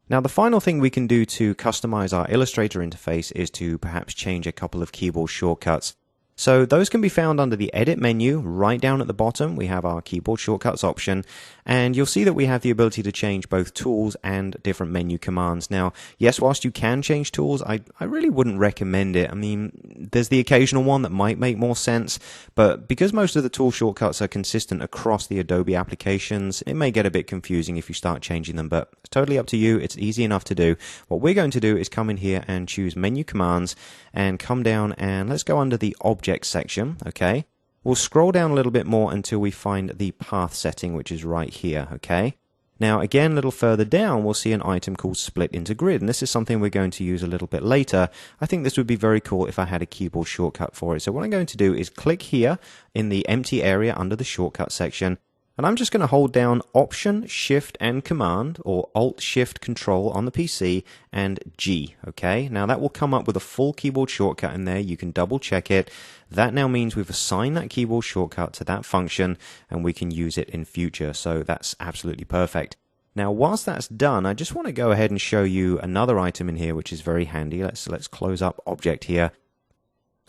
Now, the final thing we can do to customize our Illustrator interface is to perhaps change a couple of keyboard shortcuts. So those can be found under the Edit menu. Right down at the bottom, we have our Keyboard Shortcuts option, and you'll see that we have the ability to change both tools and different menu commands. Now, yes, whilst you can change tools, I really wouldn't recommend it. I mean, there's the occasional one that might make more sense, but because most of the tool shortcuts are consistent across the Adobe applications, it may get a bit confusing if you start changing them, but it's totally up to you. It's easy enough to do. What we're going to do is come in here and choose Menu Commands, and come down and let's go under the Object section, okay? We'll scroll down a little bit more until we find the path setting, which is right here, okay? Now, again, a little further down, we'll see an item called Split into Grid, and this is something we're going to use a little bit later. I think this would be very cool if I had a keyboard shortcut for it. So what I'm going to do is click here in the empty area under the shortcut section, and I'm just going to hold down Option, Shift, and Command, or Alt, Shift, Control on the PC, and G, okay? Now that will come up with a full keyboard shortcut in there. You can double check it. That now means we've assigned that keyboard shortcut to that function, and we can use it in future, so that's absolutely perfect. Now, whilst that's done, I just want to go ahead and show you another item in here, which is very handy. Let's close up Object here.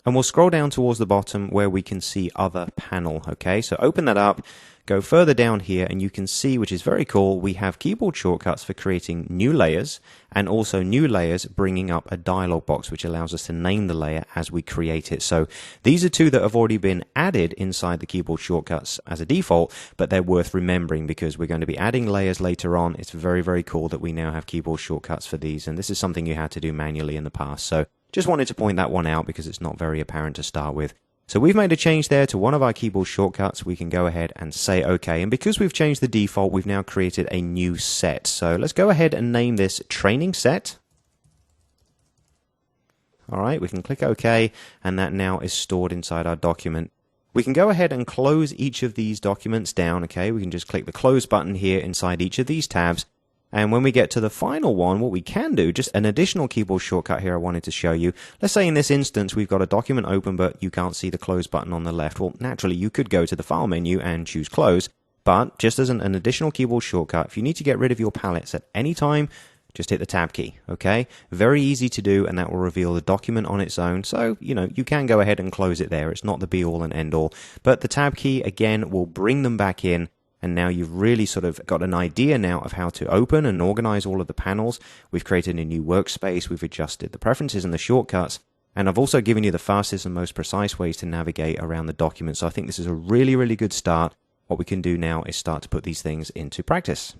And we'll scroll down towards the bottom where we can see Other Panel, okay? So open that up, go further down here, and you can see, which is very cool, we have keyboard shortcuts for creating new layers, and also new layers bringing up a dialog box, which allows us to name the layer as we create it. So these are two that have already been added inside the keyboard shortcuts as a default, but they're worth remembering because we're going to be adding layers later on. It's very, very cool that we now have keyboard shortcuts for these, and this is something you had to do manually in the past. So just wanted to point that one out because it's not very apparent to start with. So we've made a change there to one of our keyboard shortcuts. We can go ahead and say OK. And because we've changed the default, we've now created a new set. So let's go ahead and name this Training Set. All right, we can click OK, and that now is stored inside our document. We can go ahead and close each of these documents down, okay? We can just click the Close button here inside each of these tabs. And when we get to the final one, what we can do, just an additional keyboard shortcut here I wanted to show you. Let's say in this instance, we've got a document open, but you can't see the Close button on the left. Well, naturally, you could go to the File menu and choose Close. But just as an additional keyboard shortcut, if you need to get rid of your palettes at any time, just hit the Tab key, okay? Very easy to do, and that will reveal the document on its own. So, you can go ahead and close it there. It's not the be-all and end-all. But the Tab key, again, will bring them back in. And now you've really sort of got an idea now of how to open and organize all of the panels. We've created a new workspace. We've adjusted the preferences and the shortcuts. And I've also given you the fastest and most precise ways to navigate around the document. So I think this is a really, really good start. What we can do now is start to put these things into practice.